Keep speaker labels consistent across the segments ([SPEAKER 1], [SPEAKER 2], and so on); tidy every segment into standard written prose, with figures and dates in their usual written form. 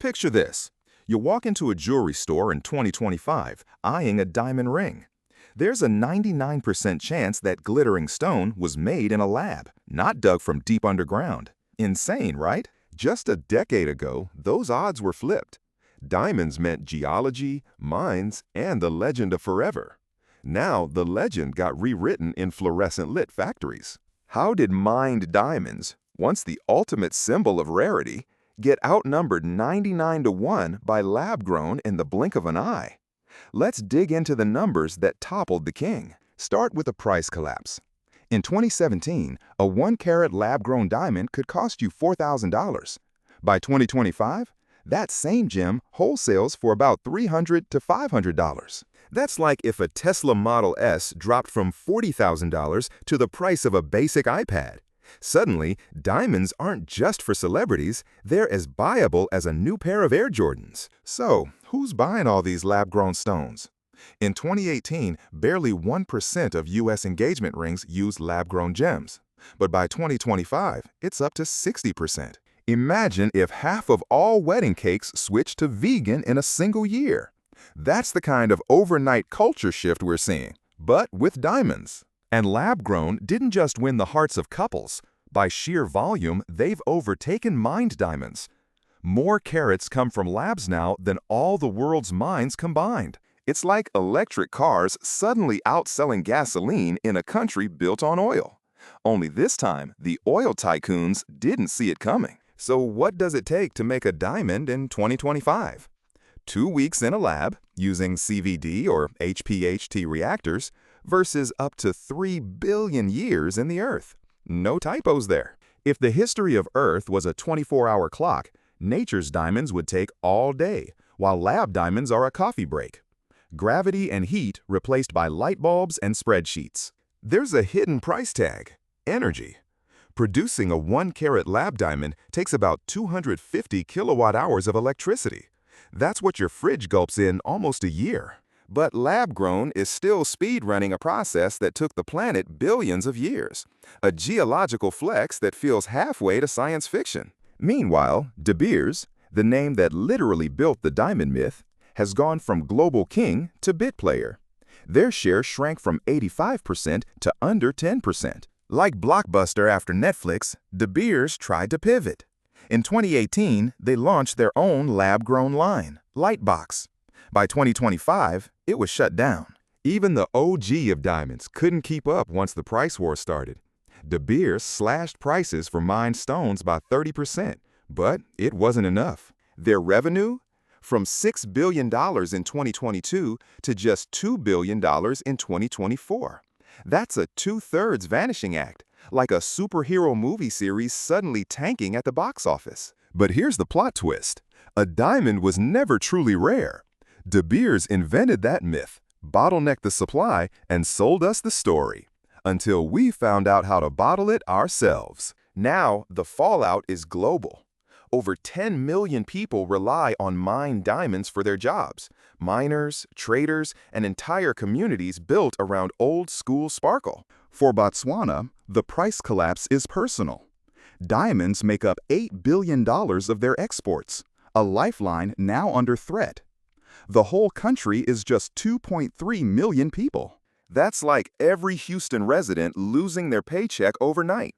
[SPEAKER 1] Picture this. You walk into a jewelry store in 2025, eyeing a diamond ring. There's a 99% chance that glittering stone was made in a lab, not dug from deep underground. Insane, right? Just a decade ago, those odds were flipped. Diamonds meant geology, mines, and the legend of forever. Now, the legend got rewritten in fluorescent-lit factories. How did mined diamonds, once the ultimate symbol of rarity, get outnumbered 99 to 1 by lab-grown in the blink of an eye? Let's dig into the numbers that toppled the king. Start with a price collapse. In 2017, a 1-carat lab-grown diamond could cost you $4,000. By 2025, that same gem wholesales for about $300 to $500. That's like if a Tesla Model S dropped from $40,000 to the price of a basic iPad. Suddenly, diamonds aren't just for celebrities, they're as buyable as a new pair of Air Jordans. So, who's buying all these lab-grown stones? In 2018, barely 1% of U.S. engagement rings used lab-grown gems. But by 2025, it's up to 60%. Imagine if half of all wedding cakes switched to vegan in a single year. That's the kind of overnight culture shift we're seeing, but with diamonds. And lab-grown didn't just win the hearts of couples. By sheer volume, they've overtaken mined diamonds. More carats come from labs now than all the world's mines combined. It's like electric cars suddenly outselling gasoline in a country built on oil. Only this time, the oil tycoons didn't see it coming. So what does it take to make a diamond in 2025? 2 weeks in a lab, using CVD or HPHT reactors, versus up to 3 billion years in the Earth. No typos there. If the history of Earth was a 24-hour clock, nature's diamonds would take all day, while lab diamonds are a coffee break. Gravity and heat replaced by light bulbs and spreadsheets. There's a hidden price tag: energy. Producing a 1-carat lab diamond takes about 250 kilowatt-hours of electricity. That's what your fridge gulps in almost a year. But lab-grown is still speed-running a process that took the planet billions of years, a geological flex that feels halfway to science fiction. Meanwhile, De Beers, the name that literally built the diamond myth, has gone from global king to bit player. Their share shrank from 85% to under 10%. Like Blockbuster after Netflix, De Beers tried to pivot. In 2018, they launched their own lab-grown line, Lightbox. By 2025, it was shut down. Even the OG of diamonds couldn't keep up once the price war started. De Beers slashed prices for mined stones by 30%, but it wasn't enough. Their revenue? From $6 billion in 2022 to just $2 billion in 2024. That's a 2/3 vanishing act, like a superhero movie series suddenly tanking at the box office. But here's the plot twist. A diamond was never truly rare. De Beers invented that myth, bottlenecked the supply, and sold us the story. Until we found out how to bottle it ourselves. Now, the fallout is global. Over 10 million people rely on mined diamonds for their jobs. Miners, traders, and entire communities built around old-school sparkle. For Botswana, the price collapse is personal. Diamonds make up $8 billion of their exports, a lifeline now under threat. The whole country is just 2.3 million people. That's like every Houston resident losing their paycheck overnight.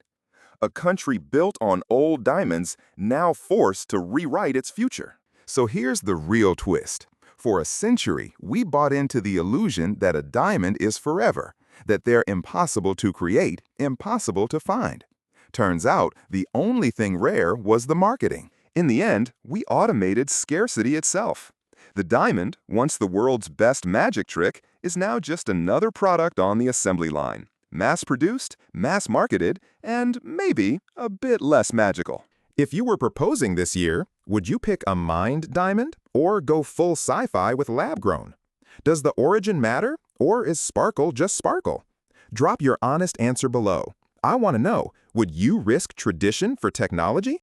[SPEAKER 1] A country built on old diamonds now forced to rewrite its future. So here's the real twist. For a century, we bought into the illusion that a diamond is forever, that they're impossible to create, impossible to find. Turns out, the only thing rare was the marketing. In the end, we automated scarcity itself. The diamond, once the world's best magic trick, is now just another product on the assembly line. Mass-produced, mass-marketed, and maybe a bit less magical. If you were proposing this year, would you pick a mined diamond or go full sci-fi with lab-grown? Does the origin matter, or is sparkle just sparkle? Drop your honest answer below. I want to know, would you risk tradition for technology?